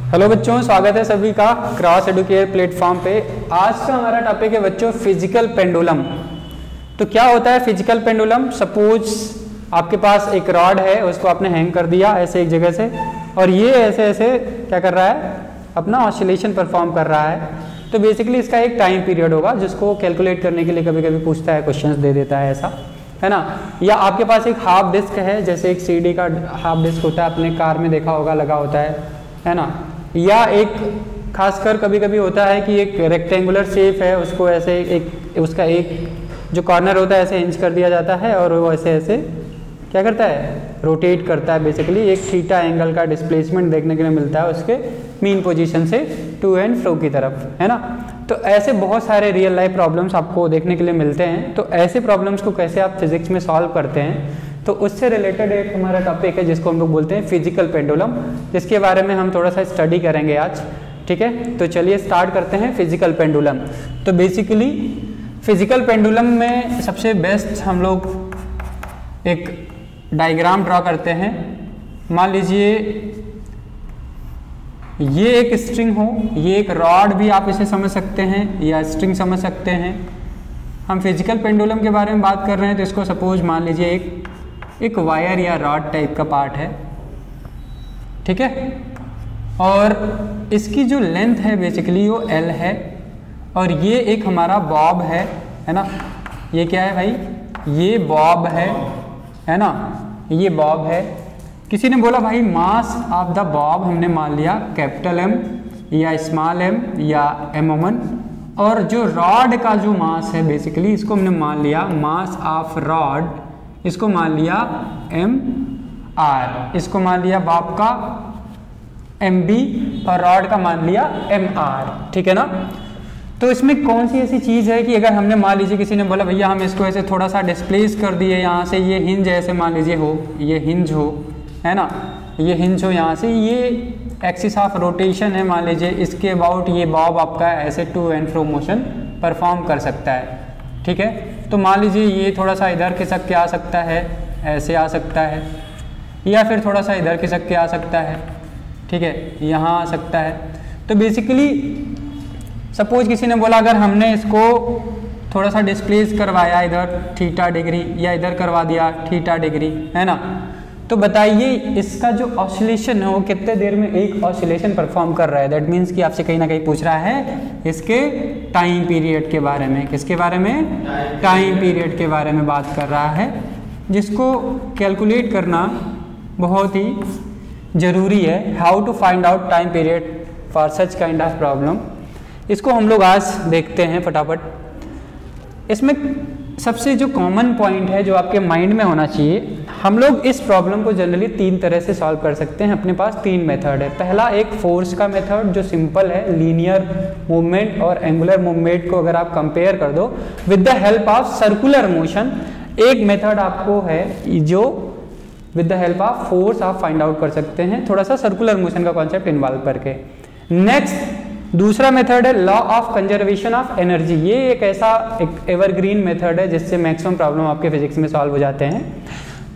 Hello बच्चों, स्वागत है सभी का क्रॉस एडुकेयर प्लेटफॉर्म पे। आज का हमारा टॉपिक है बच्चों फिजिकल पेंडुलम। तो क्या होता है फिजिकल पेंडुलम? सपोज आपके पास एक रॉड है, उसको आपने हैंग कर दिया ऐसे एक जगह से, और ये ऐसे ऐसे क्या कर रहा है, अपना ऑसिलेशन परफॉर्म कर रहा है। तो बेसिकली इसका एक टाइम पीरियड होगा जिसको कैलकुलेट करने के लिए कभी कभी पूछता है, क्वेश्चंस दे देता है, ऐसा है ना। या आपके पास एक हाफ डिस्क है, जैसे एक सीडी का हाफ डिस्क होता है, अपने कार में देखा होगा, लगा होता है ना। या एक खासकर कभी कभी होता है कि एक रेक्टेंगुलर शेप है, उसको ऐसे एक उसका एक जो कॉर्नर होता है ऐसे इंच कर दिया जाता है और वो ऐसे ऐसे क्या करता है, रोटेट करता है। बेसिकली एक थीटा एंगल का डिस्प्लेसमेंट देखने के लिए मिलता है उसके मीन पोजीशन से टू एंड फ्रो की तरफ, है ना। तो ऐसे बहुत सारे रियल लाइफ प्रॉब्लम्स आपको देखने के लिए मिलते हैं। तो ऐसे प्रॉब्लम्स को कैसे आप फिजिक्स में सॉल्व करते हैं, तो उससे रिलेटेड एक हमारा टॉपिक है जिसको हम लोग बोलते हैं फिजिकल पेंडुलम, जिसके बारे में हम थोड़ा सा स्टडी करेंगे आज। ठीक है, तो चलिए स्टार्ट करते हैं फिजिकल पेंडुलम। तो बेसिकली फिजिकल पेंडुलम में सबसे बेस्ट हम लोग एक डायग्राम ड्रॉ करते हैं। मान लीजिए ये एक स्ट्रिंग हो, ये एक रॉड भी आप इसे समझ सकते हैं या स्ट्रिंग समझ सकते हैं। हम फिजिकल पेंडुलम के बारे में बात कर रहे हैं, तो इसको सपोज मान लीजिए एक वायर या रॉड टाइप का पार्ट है, ठीक है। और इसकी जो लेंथ है बेसिकली वो L है, और ये एक हमारा बॉब है ना। ये क्या है भाई? ये बॉब है ना, ये बॉब है। किसी ने बोला भाई मास ऑफ द बॉब हमने मान लिया कैपिटल M या स्मॉल m या m1, और जो रॉड का जो मास है बेसिकली इसको हमने मान लिया मास ऑफ रॉड, इसको मान लिया mr, इसको मान लिया बॉब का mb और रॉड का मान लिया mr, ठीक है ना। तो इसमें कौन सी ऐसी चीज़ है कि अगर हमने मान लीजिए किसी ने बोला भैया हम इसको ऐसे थोड़ा सा डिस्प्लेस कर दिए यहाँ से, ये हिंज ऐसे मान लीजिए हो, ये हिंज हो, है ना, ये हिंज हो यहाँ से, ये एक्सिस ऑफ रोटेशन है मान लीजिए, इसके अबाउट ये बॉब आपका ऐसे to and fro motion perform कर सकता है, ठीक है। तो मान लीजिए ये थोड़ा सा इधर खिसक के आ सकता है, ऐसे आ सकता है, या फिर थोड़ा सा इधर खिसक के आ सकता है, ठीक है, यहाँ आ सकता है। तो बेसिकली सपोज किसी ने बोला अगर हमने इसको थोड़ा सा डिस्प्लेस करवाया इधर थीटा डिग्री, या इधर करवा दिया थीटा डिग्री, है ना, तो बताइए इसका जो ऑसिलेशन है वो कितने देर में एक ऑसिलेशन परफॉर्म कर रहा है। दैट मीन्स कि आपसे कहीं ना कहीं पूछ रहा है इसके टाइम पीरियड के बारे में। किसके बारे में? टाइम पीरियड के बारे में बात कर रहा है, जिसको कैलकुलेट करना बहुत ही ज़रूरी है। How to find out time period for such kind of problem, इसको हम लोग आज देखते हैं फटाफट। इसमें सबसे जो कॉमन पॉइंट है जो आपके माइंड में होना चाहिए, हम लोग इस प्रॉब्लम को जनरली तीन तरह से सॉल्व कर सकते हैं। अपने पास तीन मेथड है। पहला एक फोर्स का मेथड जो सिंपल है, लीनियर मूवमेंट और एंगुलर मूवमेंट को अगर आप कंपेयर कर दो with the help of circular motion. एक मेथड आपको है जो with the help of force आप फाइंड आउट कर सकते हैं, थोड़ा सा सर्कुलर मोशन का कॉन्सेप्ट इन्वॉल्व करके। नेक्स्ट दूसरा मेथड है law of conservation of energy. ये एक ऐसा एक एवरग्रीन मेथड है जिससे मैक्सिमम प्रॉब्लम आपके फिजिक्स में सॉल्व हो जाते हैं।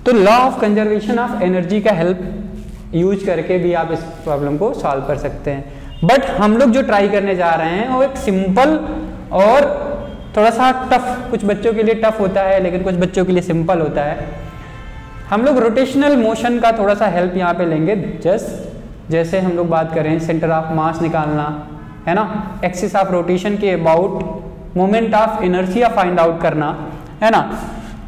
तो law of conservation of energy का हेल्प यूज करके भी आप इस प्रॉब्लम को सॉल्व कर सकते हैं। बट हम लोग जो ट्राई करने जा रहे हैं वो एक सिंपल और थोड़ा सा टफ, कुछ बच्चों के लिए टफ होता है लेकिन कुछ बच्चों के लिए सिंपल होता है। हम लोग रोटेशनल मोशन का थोड़ा सा हेल्प यहाँ पे लेंगे। जैसे हम लोग बात करें सेंटर ऑफ मास निकालना, है ना, एक्सिस ऑफ रोटेशन के about moment of inertia find out करना, है ना।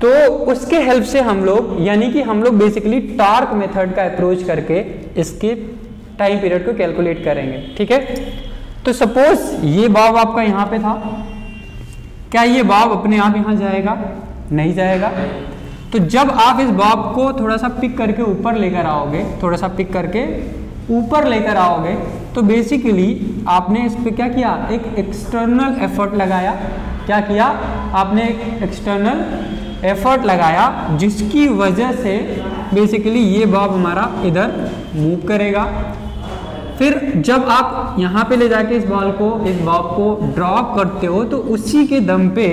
तो उसके हेल्प से हम लोग, यानी कि हम लोग बेसिकली टॉर्क मेथड का अप्रोच करके इसके टाइम पीरियड को कैलकुलेट करेंगे, ठीक है। तो सपोज ये बॉब आपका यहाँ पे था, क्या ये बॉब अपने आप यहाँ जाएगा? नहीं जाएगा। तो जब आप इस बॉब को थोड़ा सा पिक करके ऊपर लेकर आओगे, थोड़ा सा पिक करके ऊपर लेकर आओगे, तो बेसिकली आपने इस पे क्या किया, एक एक्सटर्नल एफर्ट लगाया। क्या किया आपने? एक एक्सटर्नल एफर्ट लगाया, जिसकी वजह से बेसिकली ये बॉब हमारा इधर मूव करेगा। फिर जब आप यहाँ पे ले जाके इस बॉब को ड्रॉप करते हो, तो उसी के दम पे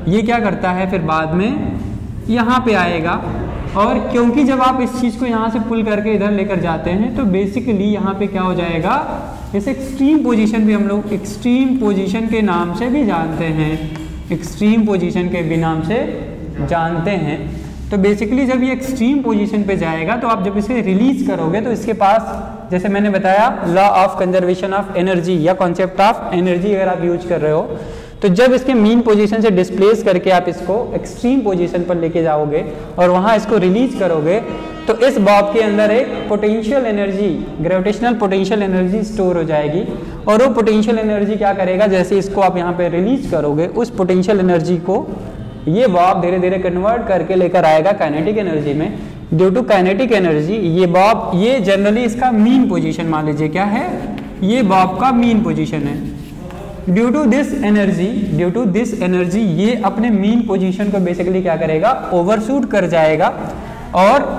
ये क्या करता है, फिर बाद में यहाँ पे आएगा और क्योंकि जब आप इस चीज़ को यहाँ से पुल करके इधर लेकर जाते हैं तो बेसिकली यहाँ पे क्या हो जाएगा, इस एक्सट्रीम पोजीशन भी हम लोग एक्सट्रीम पोजीशन के नाम से भी जानते हैं, एक्सट्रीम पोजीशन के भी नाम से जानते हैं। तो बेसिकली जब ये एक्सट्रीम पोजीशन पे जाएगा तो आप जब इसे रिलीज करोगे तो इसके पास, जैसे मैंने बताया, law of conservation of energy या कॉन्सेप्ट ऑफ एनर्जी अगर आप यूज कर रहे हो, तो जब इसके मीन पोजीशन से डिस्प्लेस करके आप इसको एक्सट्रीम पोजीशन पर लेके जाओगे और वहाँ इसको रिलीज करोगे तो इस बॉब के अंदर एक potential energy, gravitational potential energy store हो जाएगी। और वो पोटेंशियल एनर्जी क्या करेगा, जैसे इसको आप यहाँ पे रिलीज करोगे उस पोटेंशियल एनर्जी को ये बॉब धीरे धीरे कन्वर्ट करके लेकर आएगा काइनेटिक एनर्जी में। ड्यू टू काइनेटिक एनर्जी ये बॉब, ये जनरली इसका मीन पोजीशन मान लीजिए क्या है, ये बॉब का मीन पोजीशन है। ड्यू टू दिस एनर्जी ये अपने मीन पोजीशन को बेसिकली क्या करेगा, ओवरशूट कर जाएगा और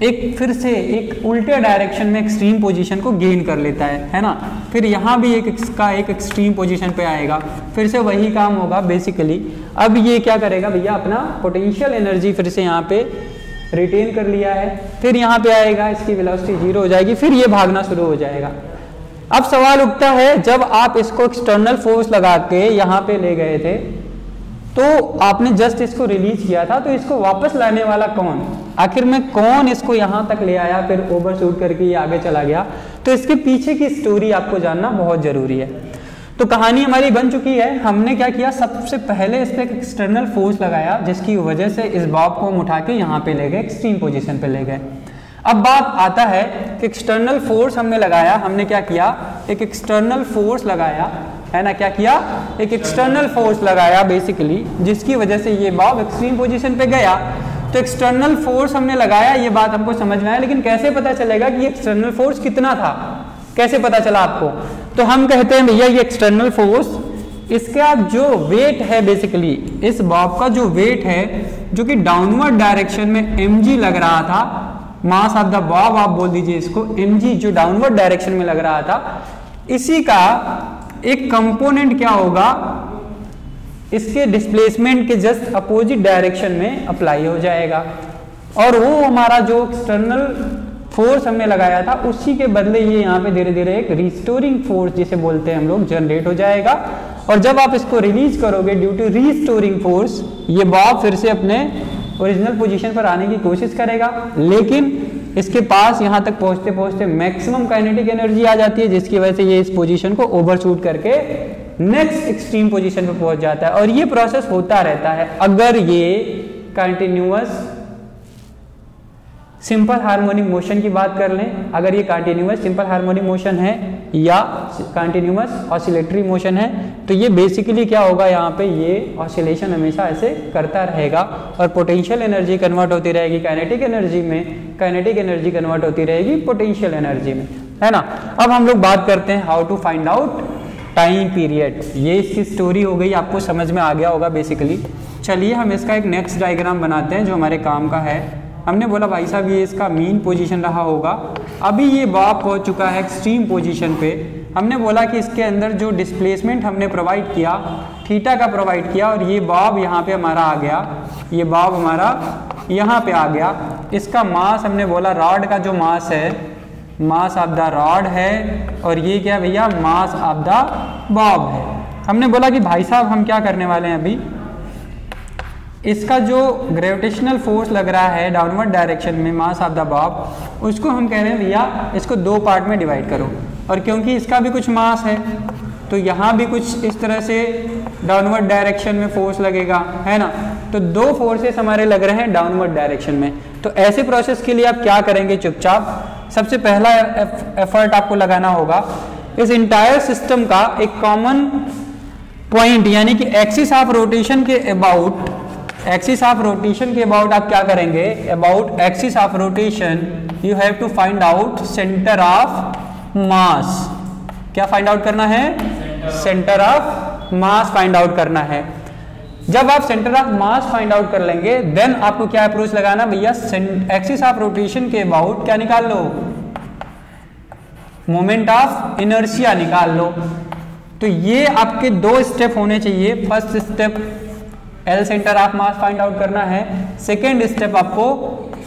एक फिर से एक उल्टे डायरेक्शन में एक्सट्रीम पोजीशन को गेन कर लेता है ना। फिर यहाँ भी एक एक्सट्रीम पोजीशन पे आएगा, फिर से वही काम होगा बेसिकली। अब ये क्या करेगा भैया, अपना पोटेंशियल एनर्जी फिर से यहाँ पे रिटेन कर लिया है, फिर यहाँ पे आएगा, इसकी वेलोसिटी 0 हो जाएगी, फिर ये भागना शुरू हो जाएगा। अब सवाल उठता है, जब आप इसको एक्सटर्नल फोर्स लगा के यहाँ पे ले गए थे तो आपने जस्ट इसको रिलीज किया था, तो इसको वापस लाने वाला कौन, आखिर में कौन इसको यहाँ तक ले आया, फिर ओवरशूट करके ये आगे चला गया। तो इसके पीछे की स्टोरी आपको जानना बहुत जरूरी है। तो कहानी हमारी बन चुकी है। हमने क्या किया, सबसे पहले इस पर एक एक्सटर्नल फोर्स लगाया जिसकी वजह से इस बॉब को हम उठा के यहाँ पे ले गए, एक्सट्रीम पोजिशन पे ले गए। अब बात आता है कि एक्सटर्नल फोर्स हमने लगाया, हमने क्या किया, एक एक्सटर्नल फोर्स लगाया है ना, क्या किया, एक एक्सटर्नल फोर्स लगाया बेसिकली, जिसकी वजह से ये बॉब एक्सट्रीम पोजीशन पे गया। तो एक्सटर्नल फोर्स हमने लगाया, ये बात हमको समझ में आया, लेकिन कैसे पता चलेगा कि एक्सटर्नल फोर्स कितना था, कैसे पता चला आपको? तो हम कहते हैं भैया ये एक्सटर्नल फोर्स, इसका जो वेट है बेसिकली, इस बॉब का जो वेट है जो कि डाउनवर्ड डायरेक्शन में mg लग रहा था, मास ऑफ द बॉब आप बोल दीजिए इसको, mg जो डाउनवर्ड डायरेक्शन में लग रहा था, इसी का एक कंपोनेंट क्या होगा, इसके डिस्प्लेसमेंट के जस्ट अपोजिट डायरेक्शन में अप्लाई हो जाएगा और वो हमारा जो एक्सटर्नल फोर्स हमने लगाया था उसी के बदले ये यहाँ पे धीरे धीरे एक रिस्टोरिंग फोर्स जिसे बोलते हैं हम लोग जनरेट हो जाएगा। और जब आप इसको रिलीज करोगे ड्यू टू रिस्टोरिंग फोर्स, ये बॉब फिर से अपने ओरिजिनल पोजीशन पर आने की कोशिश करेगा, लेकिन इसके पास यहाँ तक पहुँचते पहुँचते मैक्सिमम काइनेटिक एनर्जी आ जाती है, जिसकी वजह से ये इस पोजीशन को ओवरशूट करके नेक्स्ट एक्सट्रीम पोजीशन पे पहुँच जाता है। और ये प्रोसेस होता रहता है अगर ये कंटिन्यूअस सिंपल हार्मोनिक मोशन की बात कर लें, अगर ये कंटिन्यूअस सिंपल हार्मोनिक मोशन है या कंटिन्यूअस ऑसिलेटरी मोशन है, तो ये बेसिकली क्या होगा, यहाँ पे ये ऑसिलेशन हमेशा ऐसे करता रहेगा और पोटेंशियल एनर्जी कन्वर्ट होती रहेगी काइनेटिक एनर्जी में, काइनेटिक एनर्जी कन्वर्ट होती रहेगी पोटेंशियल एनर्जी में, है ना। अब हम लोग बात करते हैं how to find out time period. ये इसकी स्टोरी हो गई, आपको समझ में आ गया होगा बेसिकली। चलिए हम इसका एक नेक्स्ट डायग्राम बनाते हैं जो हमारे काम का है। हमने बोला भाई साहब ये इसका मीन पोजीशन रहा होगा, अभी ये बॉब पहुंच चुका है एक्सट्रीम पोजीशन पे। हमने बोला कि इसके अंदर जो डिस्प्लेसमेंट हमने प्रोवाइड किया, थीटा का प्रोवाइड किया, और ये बॉब यहाँ पे हमारा आ गया, ये बॉब हमारा यहाँ पे आ गया। इसका मास हमने बोला रॉड का जो मास है, मास ऑफ द रॉड है, और ये क्या भैया, मास ऑफ द बॉब है। हमने बोला कि भाई साहब हम क्या करने वाले हैं, अभी इसका जो ग्रेविटेशनल फोर्स लग रहा है डाउनवर्ड डायरेक्शन में मास ऑफ द बॉब, उसको हम कह रहे हैं भैया इसको दो पार्ट में डिवाइड करो, और क्योंकि इसका भी कुछ मास है तो यहाँ भी कुछ इस तरह से डाउनवर्ड डायरेक्शन में फोर्स लगेगा, है ना। तो दो फोर्सेस हमारे लग रहे हैं डाउनवर्ड डायरेक्शन में। तो ऐसे प्रोसेस के लिए आप क्या करेंगे, चुपचाप सबसे पहला एफर्ट आपको लगाना होगा, इस इंटायर सिस्टम का एक कॉमन पॉइंट यानी कि एक्सिस ऑफ रोटेशन के अबाउट, एक्सिस ऑफ रोटेशन के अबाउट आप क्या करेंगे, about axis of rotation you have to find out centre of mass. क्या फाइंड आउट करना है, centre of mass find out करना है। जब आप centre of mass find out कर लेंगे देन आपको क्या अप्रोच लगाना भैया, एक्सिस ऑफ रोटेशन के अबाउट क्या निकाल लो, मोमेंट ऑफ इनर्शिया निकाल लो। तो ये आपके दो स्टेप होने चाहिए। First step L centre of mass find out करना है। सेकेंड स्टेप आपको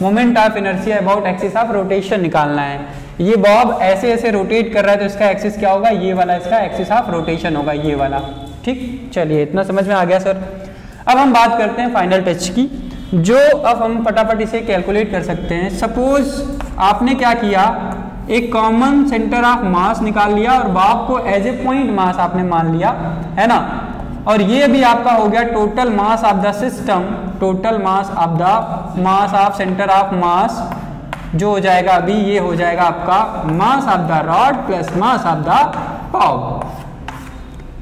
moment of inertia about axis of rotation निकालना है। ये बॉब ऐसे ऐसे रोटेट कर रहा है तो इसका एक्सिस क्या होगा, ये वाला इसका एक्सिस ऑफ रोटेशन होगा, ये वाला। ठीक, चलिए इतना समझ में आ गया सर। अब हम बात करते हैं फाइनल टच की, जो अब हम फटाफट इसे कैलकुलेट कर सकते हैं। सपोज आपने क्या किया, एक कॉमन सेंटर ऑफ मास निकाल लिया और बॉब को एज ए पॉइंट मास आपने मान लिया, है ना। और ये भी आपका हो गया total mass of the system, total mass of centre of मास, जो हो जाएगा अभी ये हो जाएगा आपका mass of the rod plus mass of the Bob.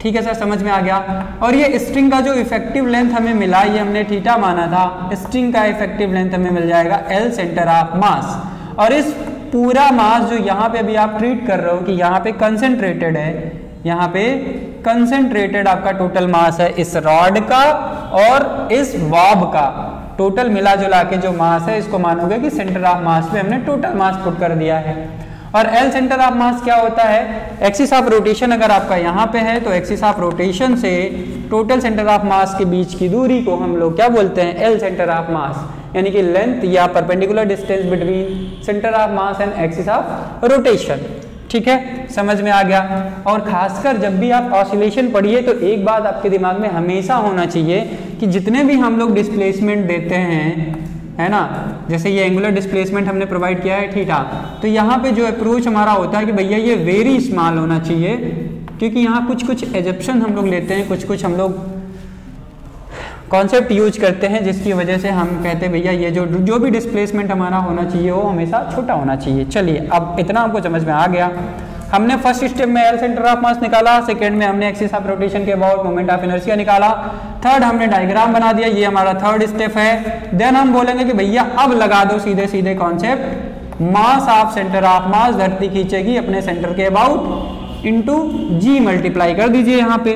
ठीक है सर, समझ में आ गया। और ये स्ट्रिंग का जो इफेक्टिव लेंथ हमें मिला, ये हमने थीटा माना था, स्ट्रिंग का इफेक्टिव लेंथ हमें मिल जाएगा एल सेंटर ऑफ मास। और इस पूरा मास जो यहाँ पे अभी आप ट्रीट कर रहे हो कि यहाँ पे कंसेंट्रेटेड है, यहाँ पे कंसेंट्रेटेड आपका टोटल मास है इस रॉड का और इस बॉब का, टोटल मिला जुला के जो मास है इसको मानोगे कि सेंटर ऑफ मास पे हमने टोटल मास पुट कर दिया है। और एल सेंटर ऑफ मास क्या होता है, एक्सिस ऑफ रोटेशन अगर आपका यहाँ पे है तो एक्सिस ऑफ रोटेशन से टोटल सेंटर ऑफ मास के बीच की दूरी को हम लोग क्या बोलते हैं, एल सेंटर ऑफ मास, यानी कि लेंथ या perpendicular distance between centre of mass and axis of rotation. ठीक है, समझ में आ गया। और खासकर जब भी आप ऑसिलेशन पढ़िए तो एक बात आपके दिमाग में हमेशा होना चाहिए कि जितने भी हम लोग डिस्प्लेसमेंट देते हैं, है ना, जैसे ये एंगुलर डिस्प्लेसमेंट हमने प्रोवाइड किया है थीटा, तो यहाँ पे जो अप्रोच हमारा होता है कि भैया ये वेरी स्मॉल होना चाहिए, क्योंकि यहाँ कुछ कुछ एजप्शन हम लोग लेते हैं, कुछ कुछ हम लोग कॉन्सेप्ट यूज करते हैं जिसकी वजह से हम कहते हैं भैया ये जो भी डिस्प्लेसमेंट हमारा होना चाहिए वो हमेशा छोटा होना चाहिए। चलिए अब इतना हमको समझ में आ गया। हमने फर्स्ट स्टेप में एल सेंटर ऑफ मास निकाला, सेकंड में हमने एक्सिस ऑफ रोटेशन के अबाउट मोमेंट ऑफ इनर्शिया निकाला, थर्ड हमने डायग्राम बना दिया, ये हमारा थर्ड स्टेप है। देन हम बोलेंगे कि भैया अब लगा दो सीधे सीधे concept, mass of centre of मास धरती खींचेगी अपने सेंटर के अबाउट इंटू जी मल्टीप्लाई कर दीजिए यहाँ पे।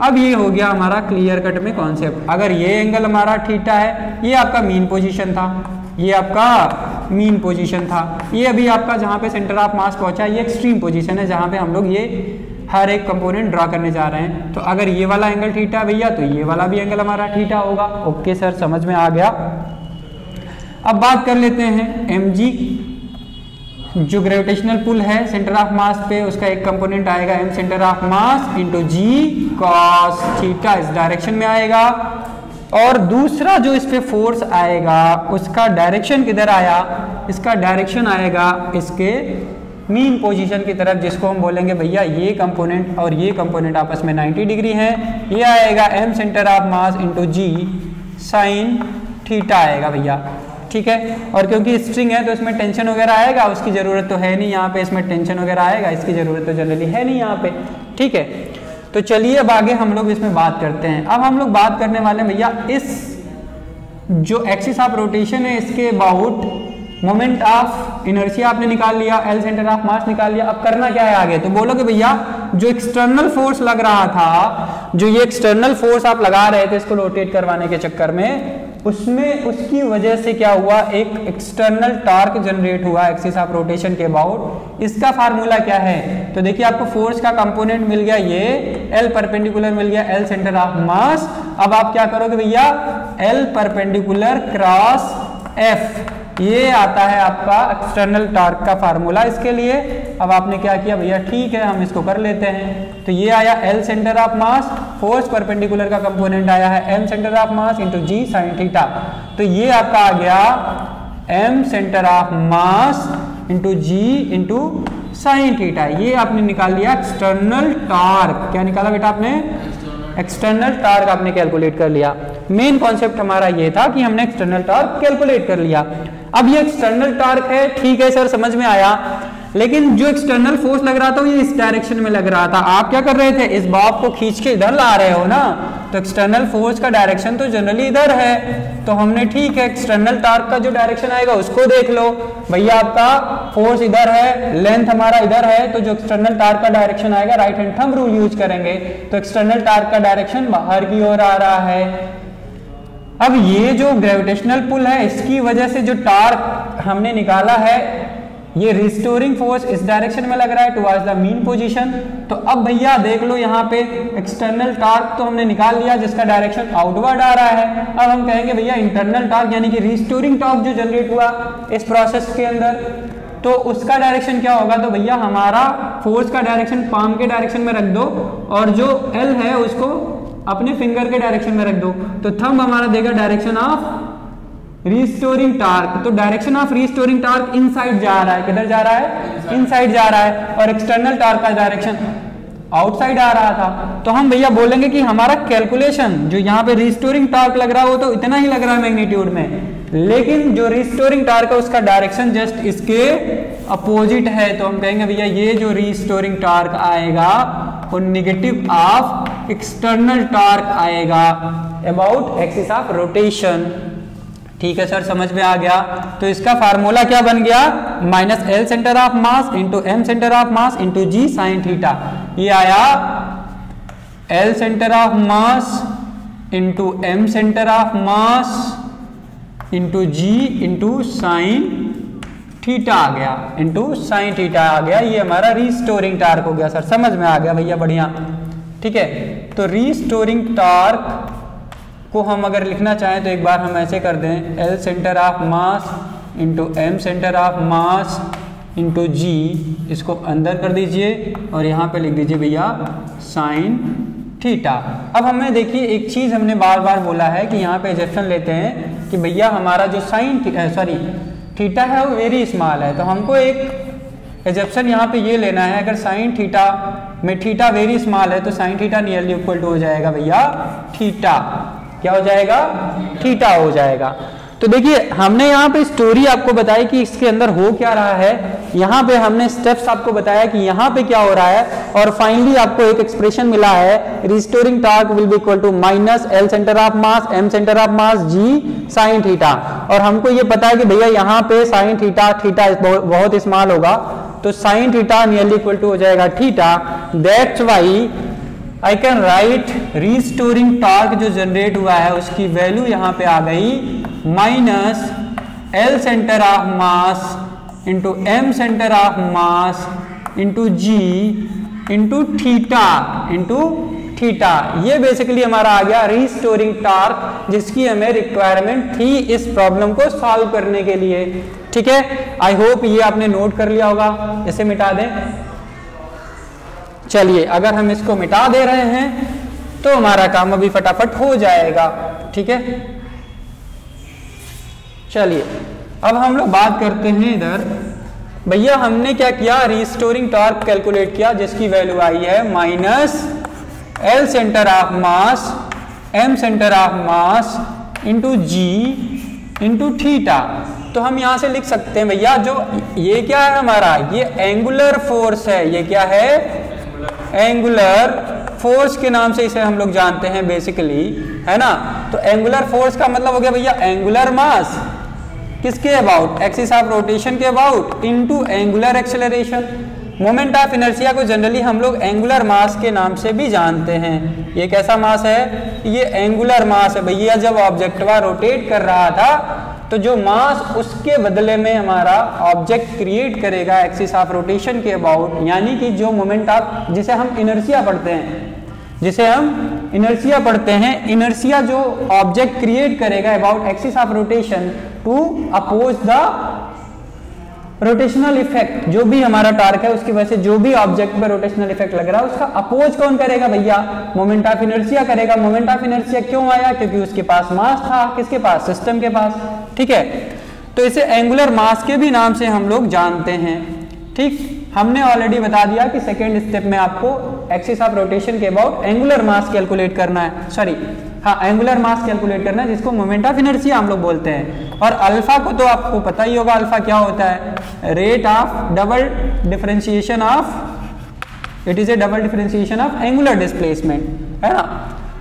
अब ये हो गया हमारा क्लियर कट में कॉन्सेप्ट। अगर ये एंगल हमारा थीटा है, ये आपका मीन पोजीशन था, ये आपका मीन पोजीशन था, ये अभी आपका जहाँ पे सेंटर ऑफ मास पहुंचा ये एक्सट्रीम पोजीशन है जहाँ पे हम लोग ये हर एक कंपोनेंट ड्रा करने जा रहे हैं। तो अगर ये वाला एंगल थीटा भैया तो ये वाला भी एंगल हमारा थीटा होगा। ओके सर, समझ में आ गया। अब बात कर लेते हैं एम जी, जो ग्रेविटेशनल पुल है सेंटर ऑफ मास पे, उसका एक कंपोनेंट आएगा M centre of mass into g cos theta, इस डायरेक्शन में आएगा। और दूसरा जो इस पे फोर्स आएगा उसका डायरेक्शन किधर आया, इसका डायरेक्शन आएगा इसके मीन पोजीशन की तरफ, जिसको हम बोलेंगे भैया ये कंपोनेंट और ये कंपोनेंट आपस में 90 डिग्री है। ये आएगा M centre of mass into g sine theta आएगा भैया। ठीक है, और क्योंकि स्ट्रिंग है तो इसमें टेंशन वगैरह आएगा, उसकी ज़रूरत तो है नहीं यहाँ पे, इसमें टेंशन वगैरह आएगा, इसकी ज़रूरत तो जनरली है नहीं यहाँ पे। ठीक है, तो चलिए अब आगे हम लोग इसमें बात करते हैं। अब हम लोग बात करने वाले हैं भैया इस जो एक्सिस ऑफ रोटेशन है इसके अबाउट मोमेंट ऑफ इनर्शिया आपने निकाल लिया, एल सेंटर ऑफ मास निकाल लिया। अब करना क्या है आगे, तो बोलोगे भैया जो एक्सटर्नल फोर्स लग रहा था, जो ये एक्सटर्नल फोर्स आप लगा रहे थे इसको रोटेट करवाने के चक्कर में, उसमें उसकी वजह से क्या हुआ, एक एक्सटर्नल टॉर्क जनरेट हुआ एक्सिस ऑफ रोटेशन के अबाउट। इसका फार्मूला क्या है, तो देखिए आपको फोर्स का कंपोनेंट मिल गया, ये एल परपेंडिकुलर मिल गया एल सेंटर ऑफ मास। अब आप क्या करोगे भैया, एल परपेंडिकुलर क्रॉस एफ, ये आता है आपका एक्सटर्नल टॉर्क का फार्मूला इसके लिए। अब आपने क्या किया भैया, ठीक है हम इसको कर लेते हैं। तो ये आया L centre of mass, force perpendicular का कंपोनेंट आया है M centre of mass into g sine theta. तो ये आपका आ गया M centre of mass into ji into sine theta. ये आपने निकाल लिया एक्सटर्नल टॉर्क। क्या निकाला बेटा आपने, एक्सटर्नल टॉर्क आपने कैलकुलेट कर लिया। मेन कॉन्सेप्ट हमारा ये था कि हमने एक्सटर्नल टॉर्क कैलकुलेट कर लिया। अब ये एक्सटर्नल टॉर्क है, ठीक है सर समझ में आया, लेकिन जो एक्सटर्नल फोर्स लग रहा था ये इस डायरेक्शन में लग रहा था। आप क्या कर रहे थे, इस बॉब को खींच के इधर ला रहे हो ना, तो एक्सटर्नल फोर्स का डायरेक्शन तो जनरली इधर है। तो हमने ठीक है एक्सटर्नल टॉर्क का जो डायरेक्शन आएगा उसको देख लो भैया, आपका फोर्स इधर है, लेंथ हमारा इधर है, तो जो एक्सटर्नल टॉर्क का डायरेक्शन आएगा right hand thumb rule use करेंगे, तो एक्सटर्नल टॉर्क का डायरेक्शन बाहर की ओर आ रहा है। अब ये जो ग्रेविटेशनल पुल है इसकी वजह से जो टॉर्क हमने निकाला है ये रिस्टोरिंग फोर्स इस डायरेक्शन में लग रहा है टुवर्ड्स द मीन पोजीशन। तो अब भैया देख लो यहाँ पे एक्सटर्नल टार्क तो हमने निकाल लिया जिसका डायरेक्शन आउटवर्ड आ रहा है। अब हम कहेंगे भैया इंटरनल टार्क यानी कि रिस्टोरिंग टॉर्क जो जनरेट हुआ इस प्रोसेस के अंदर, तो उसका डायरेक्शन क्या होगा? तो भैया हमारा फोर्स का डायरेक्शन पाम के डायरेक्शन में रख दो और जो एल है उसको अपने फिंगर के डायरेक्शन में रख दो, तो थंब हमारा देगा डायरेक्शन ऑफ रिस्टोरिंग टार्क। तो direction of restoring torque inside जा रहा है। किधर जा रहा है? इनसाइड जा रहा है। और एक्सटर्नल टार्क का डायरेक्शन आउटसाइड आ रहा था। तो हम भैया बोलेंगे कि हमारा कैलकुलेशन जो यहाँ पे रिस्टोरिंग टार्क लग रहा है वो तो इतना ही लग रहा है मैग्नीट्यूड में, लेकिन जो रिस्टोरिंग टार्क है उसका डायरेक्शन जस्ट इसके अपोजिट है। तो हम कहेंगे भैया ये जो रिस्टोरिंग टार्क आएगा वो नेगेटिव ऑफ एक्सटर्नल टार्क आएगा अबाउट एक्सिस ऑफ रोटेशन। ठीक है सर, समझ में आ गया। तो इसका फार्मूला क्या बन गया? Minus L centre of mass into M centre of mass into g sine theta. ये आया L centre of mass into M centre of mass into ji into sine theta आ गया, इंटू साइन थीटा आ गया। ये हमारा restoring torque हो गया सर, समझ में आ गया भैया, बढ़िया। ठीक है, तो रिस्टोरिंग टार्क को हम अगर लिखना चाहें तो एक बार हम ऐसे कर दें, L centre of mass into M centre of mass into g, इसको अंदर कर दीजिए और यहाँ पे लिख दीजिए भैया साइन थीटा। अब हमें देखिए एक चीज़ हमने बार बार बोला है कि यहाँ पे एजप्शन लेते हैं कि भैया हमारा जो थीटा है वो वेरी स्मॉल है। तो हमको एक एजप्शन यहाँ पे ये लेना है, अगर साइन थीटा में थीटा वेरी स्मॉल है तो sine theta nearly equal to हो जाएगा भैया थीटा। क्या हो जाएगा? थीटा हो जाएगा। तो देखिए हमने यहाँ पे स्टोरी आपको बताई कि इसके अंदर हो क्या रहा है, यहाँ पे हमने स्टेप्स आपको बताया कि यहाँ पे क्या हो रहा है, और फाइनली आपको एक एक्सप्रेशन मिला है restoring torque will be equal to minus L centre of mass M centre of mass G sine theta. और हमको ये पता है कि भैया यहाँ पे साइन थीटा बहुत स्मॉल होगा, तो sine theta nearly equal to हो जाएगा theta. That's why I can write restoring torque जो जनरेट हुआ है उसकी वैल्यू यहाँ पे आ गई minus L centre of mass into M centre of mass into ji into theta. ये बेसिकली हमारा आ गया रिस्टोरिंग टार्क, जिसकी हमें रिक्वायरमेंट थी इस प्रॉब्लम को सॉल्व करने के लिए। ठीक है, आई होप ये आपने नोट कर लिया होगा। इसे मिटा दें। चलिए, अगर हम इसको मिटा दे रहे हैं तो हमारा काम अभी फटाफट हो जाएगा। ठीक है, चलिए अब हम लोग बात करते हैं इधर। भैया हमने क्या किया? रिस्टोरिंग टॉर्क कैलकुलेट किया जिसकी वैल्यू आई है minus L centre of mass M centre of mass into ji into theta. तो हम यहां से लिख सकते हैं भैया जो ये क्या है हमारा, ये एंगुलर फोर्स है। ये क्या है? एंगुलर फोर्स के नाम से इसे हम लोग जानते हैं बेसिकली, है ना। तो एंगुलर फोर्स का मतलब हो गया भैया एंगुलर मास किसके अबाउट? एक्सिस ऑफ रोटेशन के about into angular acceleration. Moment of inertia को जनरली हम लोग एंगुलर मास के नाम से भी जानते हैं। ये कैसा मास है? ये एंगुलर मास है भैया। जब ऑब्जेक्ट रोटेट कर रहा था तो जो मास उसके बदले में हमारा ऑब्जेक्ट क्रिएट करेगा एक्सिस ऑफ रोटेशन के अबाउट, यानी कि जो मोमेंट ऑफ जिसे हम इनर्शिया पढ़ते हैं, इनर्शिया जो ऑब्जेक्ट क्रिएट करेगा about axis of rotation to oppose the rotational effect. जो भी हमारा टार्क है उसकी वजह से जो भी ऑब्जेक्ट पर रोटेशनल इफेक्ट लग रहा है उसका अपोज कौन करेगा भैया? मोमेंट ऑफ इनर्शिया करेगा। मोमेंट ऑफ इनर्शिया क्यों आया? क्योंकि उसके पास मास था। किसके पास? सिस्टम के पास। ठीक है, तो इसे एंगुलर मास के भी नाम से हम लोग जानते हैं। ठीक, हमने ऑलरेडी बता दिया कि सेकेंड स्टेप में आपको एक्सिस ऑफ रोटेशन के अबाउट एंगुलर मास कैलकुलेट करना है, एंगुलर मास कैलकुलेट करना है, जिसको मोमेंट ऑफ इनर्शिया हम लोग बोलते हैं। और अल्फा को तो आपको पता ही होगा, अल्फा क्या होता है? Rate of double differentiation of, it is a double differentiation of angular displacement, है ना।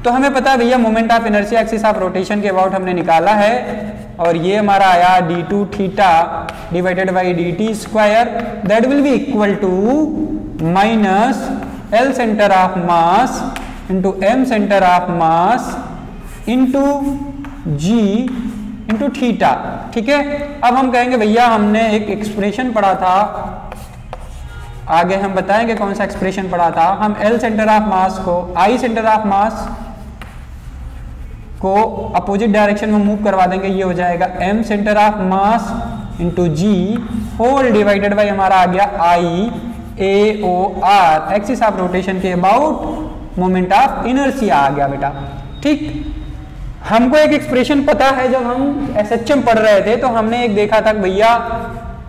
तो हमें पता है भैया moment of inertia axis of rotation के अबाउट हमने निकाला है, और ये हमारा आया d2 theta divided by dt square, that will be equal to minus L centre of mass into M centre of mass into ji into theta. ठीक है, अब हम कहेंगे भैया हमने एक एक्सप्रेशन पढ़ा था, आगे हम बताएंगे कौन सा एक्सप्रेशन पढ़ा था। हम L सेंटर ऑफ मास को I सेंटर ऑफ मास को अपोजिट डायरेक्शन में मूव करवा देंगे, ये हो जाएगा M centre of mass into G whole divided by हमारा आ गया I AOR axis of rotation के अबाउट मोमेंट ऑफ इनर्शिया आ गया बेटा। ठीक, हमको एक एक्सप्रेशन पता है, जब हम SHM पढ़ रहे थे तो हमने एक देखा था भैया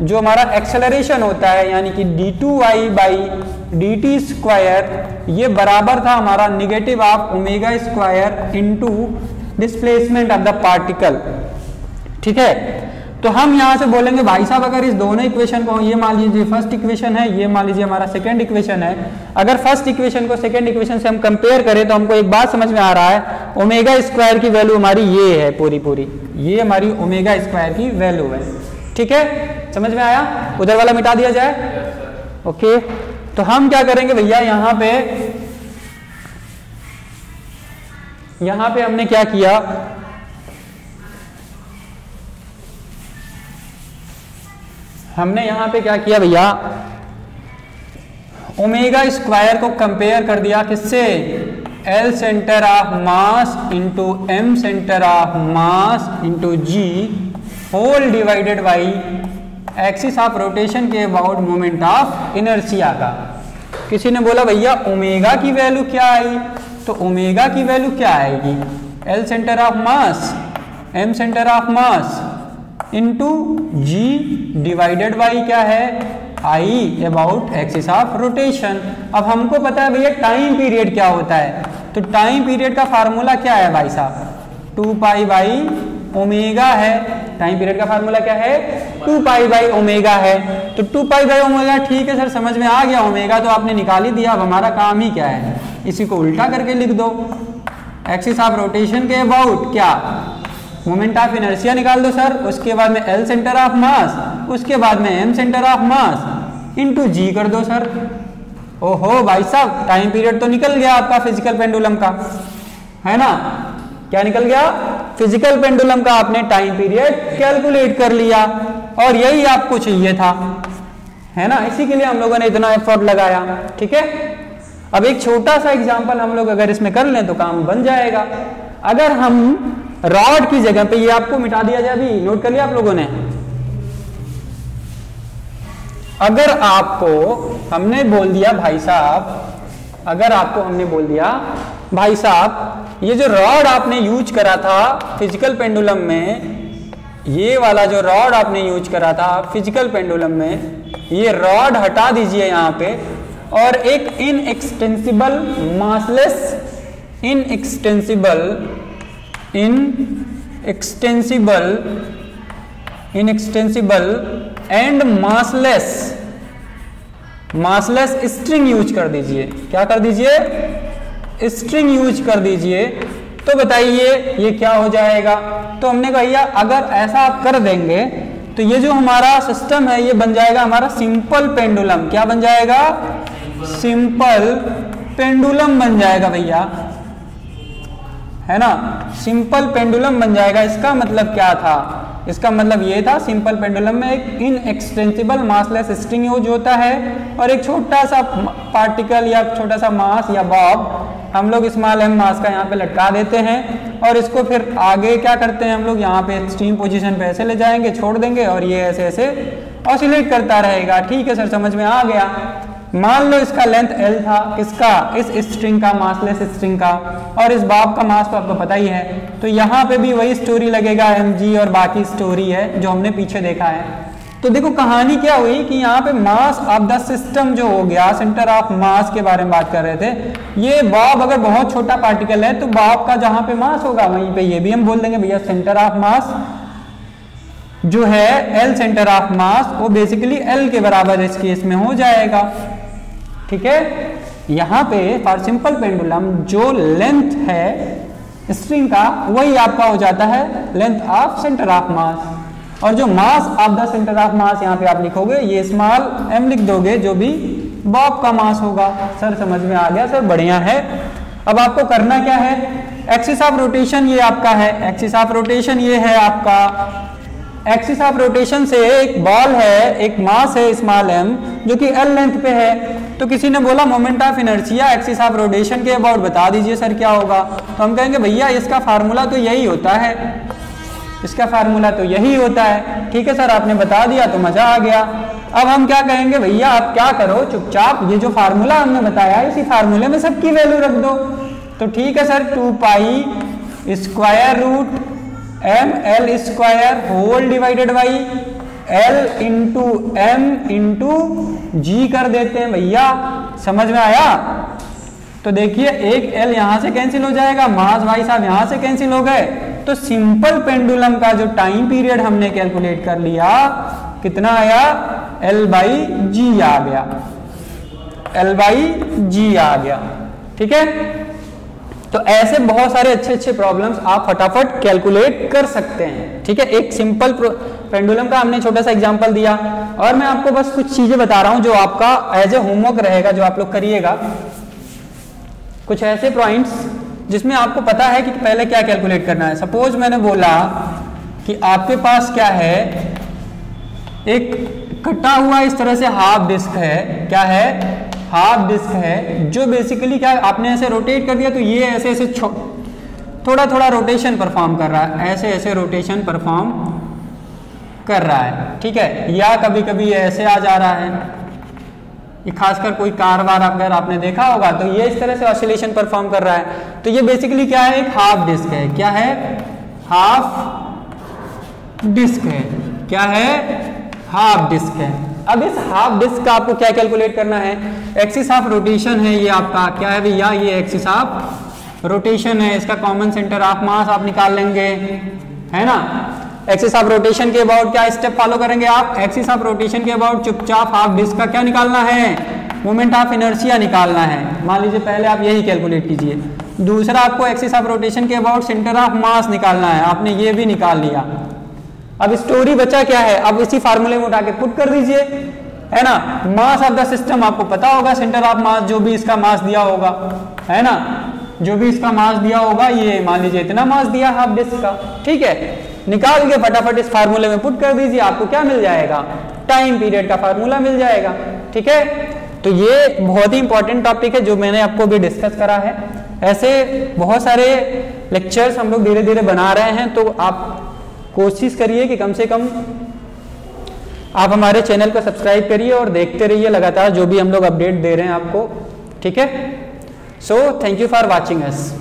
जो हमारा एक्सेलरेशन होता है यानी कि d2y बाई dt स्क्वायर, ये बराबर था हमारा negative of omega square into displacement of the particle. ठीक है, तो हम यहां से बोलेंगे भाई साहब अगर इस दोनों इक्वेशन को, ये मान लीजिए फर्स्ट इक्वेशन है, ये मान लीजिए हमारा सेकंड इक्वेशन है, अगर फर्स्ट इक्वेशन को सेकंड इक्वेशन से हम कंपेयर करें तो हमको एक बात समझ में आ रहा है, ओमेगा स्क्वायर की वैल्यू हमारी ये है, पूरी ये हमारी ओमेगा स्क्वायर की वैल्यू है। ठीक है, समझ में आया? उधर वाला मिटा दिया जाए। ओके, तो हम क्या करेंगे भैया, यहां पे हमने क्या किया, हमने यहां पे क्या किया भैया, ओमेगा स्क्वायर को कंपेयर कर दिया किससे, L centre of mass into M centre of mass into G whole divided by axis of rotation के अबाउट मोमेंट ऑफ इनर्शिया का। किसी ने बोला भैया ओमेगा की वैल्यू क्या आई, तो ओमेगा की वैल्यू क्या आएगी, L centre of mass M centre of mass into G divided by क्या है, I about axis of rotation. अब हमको पता है भैया टाइम पीरियड क्या होता है, तो टाइम पीरियड का फार्मूला क्या है भाई साहब, 2 पाई बाई ओमेगा है। टाइम पीरियड का फार्मूला क्या है, 2 पाई बाई ओमेगा है। तो 2 पाई बाई ओमेगा, ठीक है सर समझ में आ गया, ओमेगा तो आपने निकाल ही दिया। अब हमारा काम ही क्या है, इसी को उल्टा करके लिख दो, एक्सिस ऑफ रोटेशन के अबाउट क्या, मोमेंट ऑफ इनर्शिया निकाल दो सर, उसके बाद में L सेंटर ऑफ मास, उसके बाद में M centre of mass into g कर दो सर। ओहो भाई साहब, टाइम पीरियड तो निकल गया आपका फिजिकल पेंडुलम का, है ना? क्या निकल गया, फिजिकल पेंडुलम का आपने टाइम पीरियड कैलकुलेट कर लिया, और यही आपको चाहिए था, है ना? इसी के लिए हम लोगों ने इतना एफर्ट लगाया। ठीक है, अब एक छोटा सा एग्जांपल हम लोग अगर इसमें कर लें तो काम बन जाएगा। अगर हम रॉड की जगह पे, ये आपको मिटा दिया जाए, अभी नोट कर लिया आप लोगों ने, अगर आपको हमने बोल दिया भाई साहब, अगर आपको हमने बोल दिया भाई साहब ये जो रॉड आपने यूज करा था फिजिकल पेंडुलम में, ये वाला जो रॉड आपने यूज करा था फिजिकल पेंडुलम में, ये रॉड हटा दीजिए यहाँ पे, और एक inextensible massless, inextensible and massless string use कर दीजिए। क्या कर दीजिए, स्ट्रिंग यूज कर दीजिए। तो बताइए ये क्या हो जाएगा, तो हमने कहा भैया अगर ऐसा आप कर देंगे तो ये जो हमारा सिस्टम है ये बन जाएगा हमारा सिंपल पेंडुलम। क्या बन जाएगा, सिंपल पेंडुलम बन जाएगा भैया, है ना? सिंपल पेंडुलम बन जाएगा। इसका मतलब क्या था, इसका मतलब ये था सिंपल पेंडुलम में एक इनएक्सटेंसिबल मासलेस स्ट्रिंग यूज होता है, और एक छोटा सा पार्टिकल या छोटा सा मास या बॉब हम लोग स्मॉल m मास का यहाँ पे लटका देते हैं, और इसको फिर आगे क्या करते हैं हम लोग, यहाँ पे एक्सट्रीम पोजीशन पे ऐसे ले जाएंगे, छोड़ देंगे, और ये ऐसे ऐसे ऑसिलेट करता रहेगा। ठीक है सर, समझ में आ गया। मान लो इसका लेंथ L था, किसका, इस स्ट्रिंग का, मासलेस स्ट्रिंग का, और इस बॉब का मास तो आपको पता ही है। तो यहाँ पे भी वही स्टोरी लगेगा, mg, और बाकी स्टोरी है जो हमने पीछे देखा है। तो देखो कहानी क्या हुई कि यहाँ पे मास ऑफ द सिस्टम जो हो गया, सेंटर ऑफ मास के बारे में बात कर रहे थे। ये बॉब अगर बहुत छोटा पार्टिकल है तो बॉब का जहां पे मास होगा वहीं पे ये भी हम बोल देंगे भैया सेंटर ऑफ मास जो है L सेंटर ऑफ मास, वो बेसिकली L के बराबर इस केस में हो जाएगा। ठीक है, यहाँ पे फॉर सिंपल पेंडुलम जो लेंथ है स्ट्रिंग का वही आपका हो जाता है लेंथ ऑफ सेंटर ऑफ मास, और जो mass of the centre of मास यहाँ पे आप लिखोगे ये स्मॉल m लिख दोगे, जो भी बॉब का मास होगा। सर समझ में आ गया सर, बढ़िया है। अब आपको करना क्या है, एक्सिस ऑफ रोटेशन ये आपका है, एक्सिस ऑफ रोटेशन ये है आपका, एक्सिस ऑफ रोटेशन से एक बॉल है, एक मास है स्मॉल m जो कि l लेंथ पे है, तो किसी ने बोला moment of inertia axis of rotation के अबाउट बता दीजिए सर क्या होगा, तो हम कहेंगे भैया इसका फार्मूला तो यही होता है, इसका फार्मूला तो यही होता है। ठीक है सर, आपने बता दिया तो मजा आ गया। अब हम क्या कहेंगे, भैया आप क्या करो, चुपचाप ये जो फार्मूला हमने बताया इसी फार्मूले में सबकी वैल्यू रख दो। तो ठीक है sir, 2 pi square root M L square whole divided by L into M into g कर देते हैं भैया, समझ में आया। तो देखिए एक एल यहां से कैंसिल हो जाएगा, मास भाई साहब यहां से कैंसिल हो गए, तो सिंपल पेंडुलम का जो टाइम पीरियड हमने कैलकुलेट कर लिया कितना आया, एल बाई जी आ गया, एल बाई जी आ गया। ठीक है, तो ऐसे बहुत सारे अच्छे अच्छे प्रॉब्लम्स आप फटाफट कैलकुलेट कर सकते हैं। ठीक है, एक सिंपल पेंडुलम का हमने छोटा सा एग्जांपल दिया, और मैं आपको बस कुछ चीजें बता रहा हूं जो आपका एज ए होमवर्क रहेगा, जो आप लोग करिएगा। कुछ ऐसे पॉइंट्स जिसमें आपको पता है कि पहले क्या कैलकुलेट करना है। सपोज मैंने बोला कि आपके पास क्या है, एक कटा हुआ इस तरह से हाफ डिस्क है, क्या है, हाफ डिस्क है, जो बेसिकली क्या आपने ऐसे रोटेट कर दिया तो ये ऐसे ऐसे थोड़ा थोड़ा रोटेशन परफॉर्म कर रहा है, ऐसे ऐसे रोटेशन परफॉर्म कर रहा है। ठीक है, या कभी कभी ऐसे आ जा रहा है, ये खासकर कोई कार वार अगर आपने देखा होगा तो ये इस तरह से ऑसिलेशन परफॉर्म कर रहा है। तो ये बेसिकली क्या है, एक हाफ डिस्क है, क्या है, हाफ डिस्क है, क्या है, हाफ डिस्क है। अब इस हाफ डिस्क का आपको क्या कैलकुलेट करना है, एक्सिस ऑफ रोटेशन है ये आपका, क्या है भैया, ये एक्सिस ऑफ रोटेशन है, इसका कॉमन सेंटर ऑफ मास आप निकाल लेंगे, है ना। एक्सिस ऑफ रोटेशन के अबाउट क्या स्टेप फॉलो करेंगे आप, एक्सिस ऑफ रोटेशन के अबाउट चुपचाप हाफ डिस्क का क्या निकालना है, मोमेंट ऑफ इनर्शिया निकालना है। मान लीजिए पहले आप यही कैलकुलेट कीजिए। दूसरा आपको एक्सिस ऑफ रोटेशन के अबाउट सेंटर ऑफ मास निकालना है, आपने ये भी निकाल लिया। अब स्टोरी बचा क्या है, अब इसी फार्मूले में उठा के पुट कर दीजिए, है ना। मास ऑफ द सिस्टम आपको पता होगा, सेंटर ऑफ मास जो भी इसका मास दिया होगा, है ना, जो भी इसका मास दिया होगा, ये मान लीजिए इतना मास दिया हाफ डिस्क का। ठीक है, निकाल के फटाफट इस फार्मूले में पुट कर दीजिए, आपको क्या मिल जाएगा, टाइम पीरियड का फार्मूला मिल जाएगा। ठीक है, तो ये बहुत ही इंपॉर्टेंट टॉपिक है जो मैंने आपको भी डिस्कस करा है। ऐसे बहुत सारे लेक्चर्स हम लोग धीरे धीरे बना रहे हैं, तो आप कोशिश करिए कि कम से कम आप हमारे चैनल को सब्सक्राइब करिए और देखते रहिए लगातार जो भी हम लोग अपडेट दे रहे हैं आपको। ठीक है, so thank you for watching us.